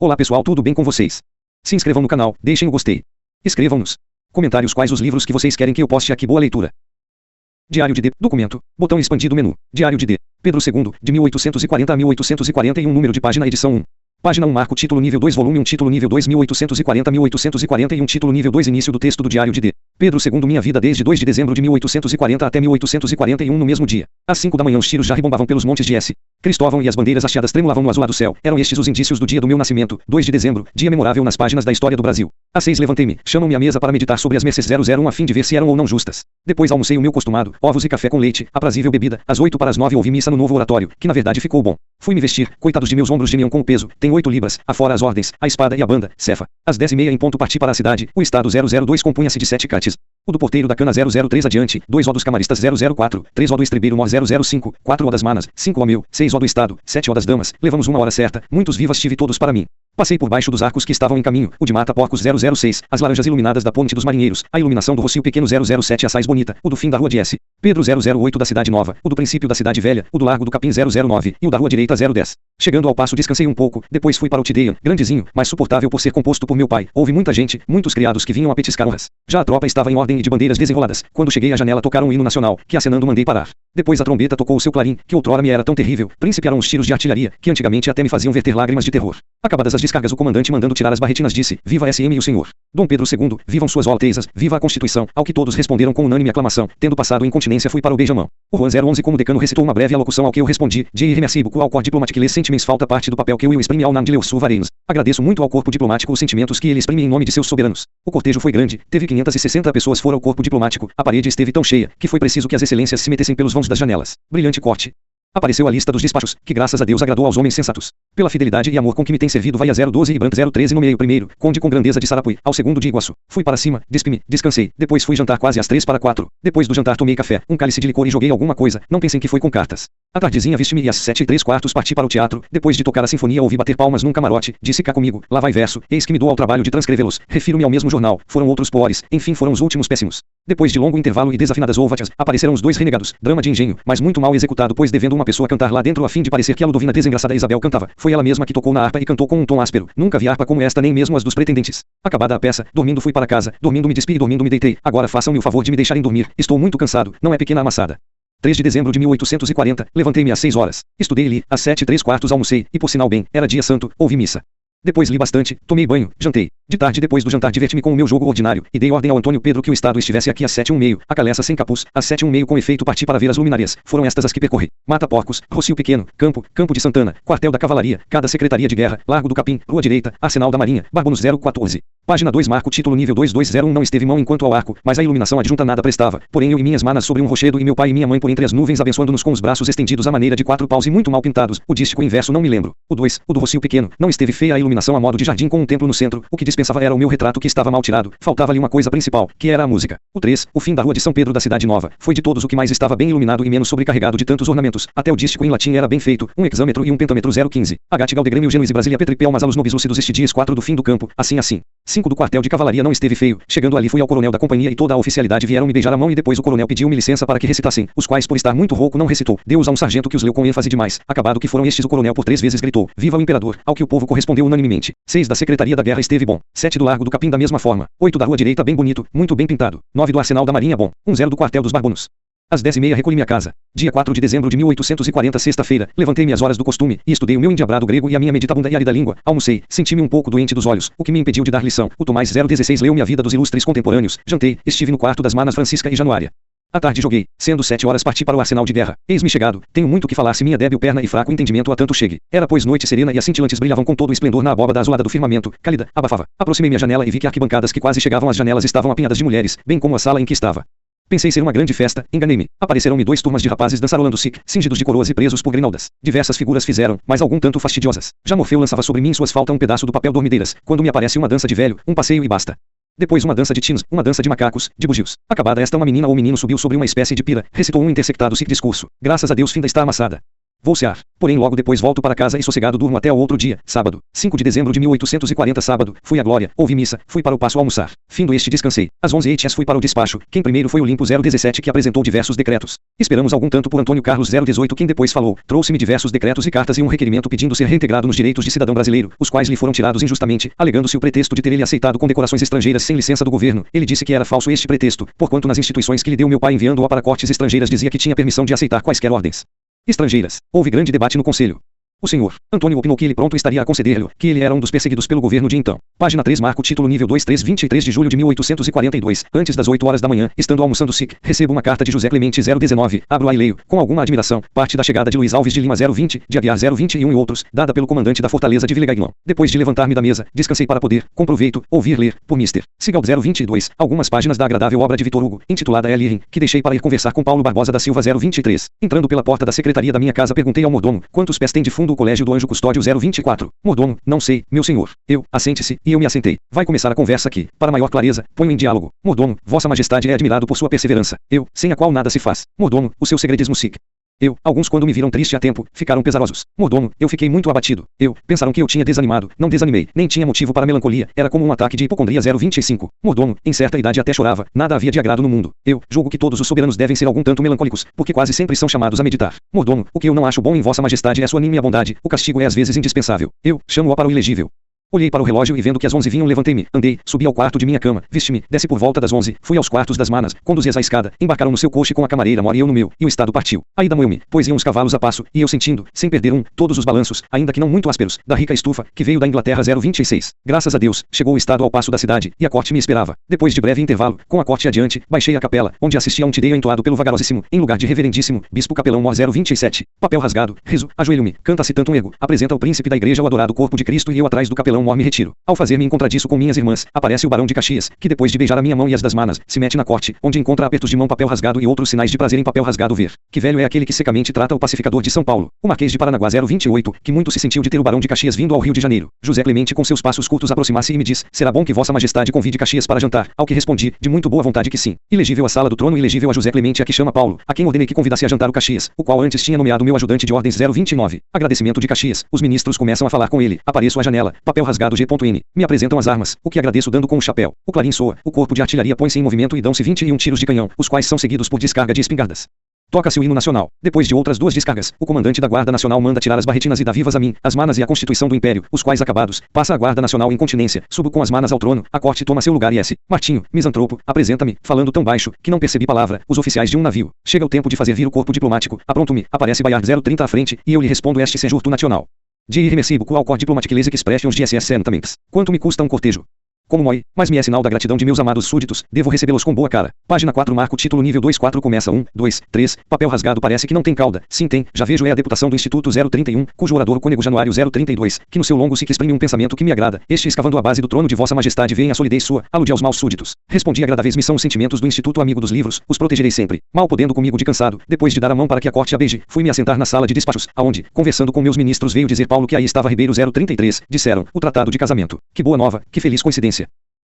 Olá pessoal, tudo bem com vocês? Se inscrevam no canal, deixem o gostei. Escrevam nos comentários quais os livros que vocês querem que eu poste aqui. Boa leitura. Diário de D. Documento. Botão expandido menu. Diário de D. Pedro II, de 1840 a 1841. Número de página. Edição 1. Página 1. Marco. Título nível 2. Volume 1. Título nível 2. 1840 a 1841. Título nível 2. Início do texto do Diário de D. Pedro II. Minha vida desde 2 de dezembro de 1840 até 1841. No mesmo dia, às 5 da manhã, os tiros já rebombavam pelos montes de S. Cristóvão e as bandeiras hasteadas tremulavam no azulado céu. Eram estes os indícios do dia do meu nascimento, 2 de dezembro, dia memorável nas páginas da história do Brasil. Às 6 levantei-me, chamam-me à mesa para meditar sobre as messes 001 a fim de ver se eram ou não justas. Depois almocei o meu costumado, ovos e café com leite, aprazível bebida. Às 8 para as 9 ouvi missa no novo oratório, que na verdade ficou bom. Fui-me vestir, coitados de meus ombros gemiam com o peso, tem 8 libras, afora as ordens, a espada e a banda, cefa. Às 10h30 em ponto parti para a cidade, o estado 002 compunha-se de 7 cates. O do porteiro da cana 003 adiante, 2 O dos camaristas 004, 3 O do estribeiro mor 005, 4 O das manas, 5 O meu, 6 O do estado, 7 O das damas. Levamos uma hora certa, muitos vivas tive todos para mim. Passei por baixo dos arcos que estavam em caminho, o de Mata Porcos 006, as laranjas iluminadas da ponte dos marinheiros, a iluminação do Rocio Pequeno 007 a Sais Bonita, o do fim da rua de S. Pedro 008 da Cidade Nova, o do princípio da Cidade Velha, o do Largo do Capim 009, e o da rua direita 010. Chegando ao passo descansei um pouco, depois fui para o Tideian, grandezinho, mas suportável por ser composto por meu pai. Houve muita gente, muitos criados que vinham a petiscar honras. Já a tropa estava em ordem e de bandeiras desenroladas. Quando cheguei à janela tocaram um hino nacional, que acenando mandei parar. Depois a trombeta tocou o seu clarim, que outrora me era tão terrível. Principiaram os tiros de artilharia, que antigamente até me faziam verter lágrimas de terror. Acabadas as descargas, o comandante mandando tirar as barretinas disse: Viva SM e o senhor Dom Pedro II, vivam suas altezas, viva a Constituição, ao que todos responderam com unânime aclamação. Tendo passado incontinência fui para o beijamão. O Juan 011 como decano recitou uma breve alocução ao que eu respondi: J. Remerci beaucoup ao corps diplomatique les sentiments, falta parte do papel que eu exprime ao nome de Leosu Vareinos. Agradeço muito ao corpo diplomático os sentimentos que ele exprime em nome de seus soberanos. O cortejo foi grande, teve 560 pessoas fora o corpo diplomático, a parede esteve tão cheia, que foi preciso que as excelências se metessem pelos vãos das janelas. Brilhante corte. Apareceu a lista dos despachos, que graças a Deus agradou aos homens sensatos. Pela fidelidade e amor com que me tem servido vai a 012 e Branco 013 nomeei o primeiro, conde com grandeza de Sarapuí, ao segundo de Iguaçu. Fui para cima, despi-me, descansei, depois fui jantar quase às 3 para 4. Depois do jantar tomei café, um cálice de licor e joguei alguma coisa, não pensem que foi com cartas. À tardezinha vesti-me e às 7 3/4 parti para o teatro, depois de tocar a sinfonia ouvi bater palmas num camarote, disse cá comigo, lá vai verso, eis que me dou ao trabalho de transcrevê-los, refiro-me ao mesmo jornal, foram outros piores, enfim foram os últimos péssimos. Depois de longo intervalo e desafinadas ouvatas, apareceram os dois renegados, drama de engenho, mas muito mal executado pois devendo uma pessoa cantar lá dentro a fim de parecer que a Ludovina desengraçada Isabel cantava, foi ela mesma que tocou na harpa e cantou com um tom áspero, nunca vi harpa como esta nem mesmo as dos pretendentes. Acabada a peça, dormindo fui para casa, dormindo me despi e dormindo me deitei, agora façam-me o favor de me deixarem dormir, estou muito cansado, não é pequena amassada. 3 de dezembro de 1840, levantei-me às 6 horas, estudei e li, às 7 3/4 almocei, e por sinal bem, era dia santo, ouvi missa. Depois li bastante, tomei banho, jantei. De tarde depois do jantar diverti-me com o meu jogo ordinário, e dei ordem ao Antônio Pedro que o estado estivesse aqui às 7h30, a Caleça sem capuz, às 7h30 com efeito parti para ver as luminárias, foram estas as que percorri. Mata Porcos, Rocio Pequeno, Campo de Santana, Quartel da Cavalaria, cada Secretaria de Guerra, Largo do Capim, Rua Direita, Arsenal da Marinha, Barbonos 014. Página 2 Marco título nível 2201 não esteve mão enquanto ao arco, mas a iluminação adjunta nada prestava, porém eu e minhas manas sobre um rochedo e meu pai e minha mãe por entre as nuvens abençoando-nos com os braços estendidos à maneira de 4 paus e muito mal pintados, o dístico inverso não me lembro. O 2, o do Rocio Pequeno, não esteve feia a iluminação a modo de jardim com um templo no centro, o que dispensava era o meu retrato que estava mal tirado, faltava-lhe uma coisa principal, que era a música. O 3, o fim da rua de São Pedro da Cidade Nova, foi de todos o que mais estava bem iluminado e menos sobrecarregado de tantos ornamentos, até o dístico em latim era bem feito, um hexâmetro e um pentâmetro 015, Agate Galdegrêmio Genuis e Brasília Petripel mas a luz nobis lúcidos este dias 4 do fim do campo, assim. 5 do quartel de cavalaria não esteve feio, chegando ali fui ao coronel da companhia e toda a oficialidade vieram me beijar a mão e depois o coronel pediu-me licença para que recitassem, os quais por estar muito rouco não recitou, deu-os a um sargento que os leu com ênfase demais, acabado que foram estes o coronel por 3 vezes gritou, viva o imperador, ao que o povo correspondeu unanimemente. 6 da Secretaria da Guerra esteve bom, 7 do Largo do Capim da mesma forma, 8 da Rua Direita bem bonito, muito bem pintado, 9 do Arsenal da Marinha bom, 10 do Quartel dos Barbonos. Às 10h30 recolhi-me a casa. Dia 4 de dezembro de 1840 sexta-feira, levantei-me às horas do costume, e estudei o meu endiabrado grego e a minha meditabunda e árida língua, almocei, senti-me um pouco doente dos olhos, o que me impediu de dar lição, o Tomás 016 leu-me a vida dos ilustres contemporâneos, jantei, estive no quarto das manas Francisca e Januária. À tarde joguei, sendo 7 horas parti para o arsenal de guerra, eis-me chegado, tenho muito que falar se minha débil perna e fraco entendimento a tanto chegue. Era pois noite serena e as cintilantes brilhavam com todo o esplendor na abóbada azulada do firmamento, cálida, abafava. Aproximei-me à janela e vi que arquibancadas que quase chegavam às janelas estavam apinhadas de mulheres, bem como a sala em que estava. Pensei ser uma grande festa, enganei-me. Apareceram-me 2 turmas de rapazes dançarolando sic, cingidos de coroas e presos por grinaldas. Diversas figuras fizeram, mas algum tanto fastidiosas. Já Morfeu lançava sobre mim suas falta um pedaço do papel dormideiras, quando me aparece uma dança de velho, um passeio e basta. Depois uma dança de tinos, uma dança de macacos, de bugios. Acabada esta uma menina ou menino subiu sobre uma espécie de pira, recitou um intersectado sic discurso. Graças a Deus finda está amassada. Vou cear. Porém logo depois volto para casa e sossegado durmo até ao outro dia, sábado, 5 de dezembro de 1840 sábado, fui à glória, ouvi missa, fui para o paço almoçar. Findo este descansei. Às 11h fui para o despacho, quem primeiro foi o limpo 017 que apresentou diversos decretos. Esperamos algum tanto por Antônio Carlos 018 quem depois falou, trouxe-me diversos decretos e cartas e um requerimento pedindo ser reintegrado nos direitos de cidadão brasileiro, os quais lhe foram tirados injustamente, alegando-se o pretexto de ter ele aceitado condecorações estrangeiras sem licença do governo. Ele disse que era falso este pretexto, porquanto nas instituições que lhe deu meu pai enviando-o para cortes estrangeiras dizia que tinha permissão de aceitar quaisquer ordens estrangeiras. Houve grande debate no conselho. O senhor Antônio opinou que ele pronto estaria a conceder-lhe, que ele era um dos perseguidos pelo governo de então. Página 3 marco título nível 23 23 de julho de 1842, antes das 8 horas da manhã, estando almoçando SIC, recebo uma carta de José Clemente 019, abro-a e leio, com alguma admiração, parte da chegada de Luiz Alves de Lima 020, de Aguiar 021 e outros, dada pelo comandante da fortaleza de Vilegagnão. Depois de levantar-me da mesa, descansei para poder, com proveito, ouvir ler, por Mr. Sigal 022, algumas páginas da agradável obra de Vitor Hugo, intitulada El Irim, que deixei para ir conversar com Paulo Barbosa da Silva 023. Entrando pela porta da secretaria da minha casa perguntei ao mordomo, quantos pés tem de fundo o colégio do Anjo Custódio 024. Mordomo, não sei, meu senhor. Eu, assente-se, e eu me assentei. Vai começar a conversa aqui. Para maior clareza, ponho em diálogo. Mordomo, vossa majestade é admirado por sua perseverança. Eu, sem a qual nada se faz. Mordomo, o seu segredismo SIC. Eu, alguns quando me viram triste há tempo, ficaram pesarosos. Mordomo, eu fiquei muito abatido. Eu, pensaram que eu tinha desanimado. Não desanimei, nem tinha motivo para melancolia. Era como um ataque de hipocondria 025. Mordomo, em certa idade até chorava. Nada havia de agrado no mundo. Eu, julgo que todos os soberanos devem ser algum tanto melancólicos, porque quase sempre são chamados a meditar. Mordomo, o que eu não acho bom em vossa majestade é a sua nímia bondade. O castigo é às vezes indispensável. Eu, chamo-o para o ilegível. Olhei para o relógio e vendo que às 11 vinham levantei-me, andei, subi ao quarto de minha cama, vesti-me, desci por volta das 11, fui aos quartos das manas, conduzi-as à escada, embarcaram no seu coche com a camareira Mora e eu no meu, e o estado partiu. Aí da moeu-me, pois iam os cavalos a passo, e eu sentindo, sem perder todos os balanços, ainda que não muito ásperos, da rica estufa, que veio da Inglaterra 026. Graças a Deus, chegou o estado ao passo da cidade, e a corte me esperava. Depois de breve intervalo, com a corte adiante, baixei a capela, onde assisti a um tideio entoado pelo vagarosíssimo, em lugar de reverendíssimo, bispo capelão Mor 027. Papel rasgado, rezo, ajoelho-me, canta-se tanto um ego, apresenta o príncipe da igreja o adorado corpo de Cristo e eu atrás do capelão Mor me retiro. Ao fazer-me encontradiço com minhas irmãs, aparece o barão de Caxias, que depois de beijar a minha mão e as das manas, se mete na corte, onde encontra apertos de mão papel rasgado e outros sinais de prazer em papel rasgado ver. Que velho é aquele que secamente trata o pacificador de São Paulo, o Marquês de Paranaguá 028, que muito se sentiu de ter o barão de Caxias vindo ao Rio de Janeiro. José Clemente com seus passos curtos aproxima-se e me diz, será bom que vossa majestade convide Caxias para jantar, ao que respondi, de muito boa vontade que sim. Ilegível a sala do trono e ilegível a José Clemente a que chama Paulo, a quem ordenei que convidasse a jantar o Caxias, o qual antes tinha nomeado meu ajudante de ordens 029. Agradecimento de Caxias, os ministros começam a falar com ele, apareço à janela, papel rasgado G.N. Me apresentam as armas, o que agradeço dando com o chapéu. O clarim soa, o corpo de artilharia põe-se em movimento e dão-se 21 tiros de canhão, os quais são seguidos por descarga de espingardas. Toca-se o hino nacional. Depois de outras 2 descargas, o comandante da Guarda Nacional manda tirar as barretinas e dá vivas a mim, as manas e a Constituição do Império, os quais acabados, passa a Guarda Nacional em continência, subo com as manas ao trono, a corte toma seu lugar e Martinho, misantropo, apresenta-me, falando tão baixo, que não percebi palavra, os oficiais de um navio. Chega o tempo de fazer vir o corpo diplomático, apronto-me, aparece Bayard 030 à frente, e eu lhe respondo este sejurto nacional. De irremersível ao corps diplomatique les expressions de SS sentiments. Quanto me custa um cortejo? Como moi, mas me é sinal da gratidão de meus amados súditos, devo recebê-los com boa cara. Página 4 marco título nível 24 começa 1, 2, 3, papel rasgado parece que não tem cauda, sim tem, já vejo é a deputação do Instituto 031, cujo orador o cônego Januário 032, que no seu longo ciclo exprime um pensamento que me agrada, este escavando a base do trono de vossa majestade vem a solidez sua, alude aos maus súditos. Respondi agradáveis me são os sentimentos do Instituto amigo dos livros, os protegerei sempre. Mal podendo comigo de cansado, depois de dar a mão para que a corte a beije, fui-me assentar na sala de despachos, aonde, conversando com meus ministros veio dizer Paulo que aí estava Ribeiro 033, disseram, o tratado de casamento. Que boa nova, que feliz coincidência.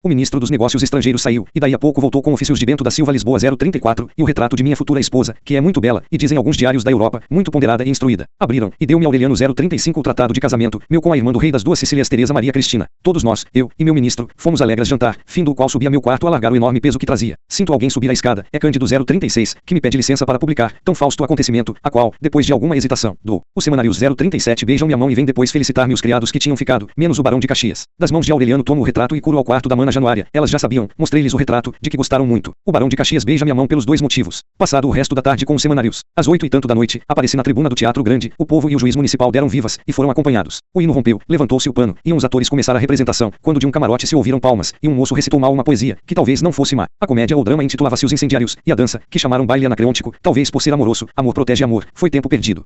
O ministro dos Negócios Estrangeiros saiu, e daí a pouco voltou com ofícios de Bento da Silva Lisboa 034, e o retrato de minha futura esposa, que é muito bela, e dizem alguns diários da Europa, muito ponderada e instruída. Abriram, e deu-me Aureliano 035 o tratado de casamento, meu com a irmã do rei das 2 Sicílias Teresa Maria Cristina. Todos nós, eu e meu ministro, fomos alegres jantar, fim do qual subi a meu quarto a largar o enorme peso que trazia. Sinto alguém subir a escada, é Cândido 036, que me pede licença para publicar, tão fausto acontecimento, a qual, depois de alguma hesitação, dou. Os semanários 037 beijam minha mão e vêm depois felicitar-me os criados que tinham ficado, menos o barão de Caxias. Das mãos de Aureliano tomo o retrato e curo ao quarto da mana Januária, elas já sabiam. Mostrei-lhes o retrato, de que gostaram muito. O barão de Caxias beija minha mão pelos 2 motivos. Passado o resto da tarde com os semanários, às 8 e tanto da noite, apareci na tribuna do Teatro Grande, o povo e o juiz municipal deram vivas, e foram acompanhados. O hino rompeu, levantou-se o pano, iam os atores começar a representação, quando de um camarote se ouviram palmas, e um moço recitou mal uma poesia, que talvez não fosse má. A comédia ou drama intitulava-se Os Incendiários, e a dança, que chamaram baile anacreôntico, talvez por ser amoroso, amor protege amor, foi tempo perdido.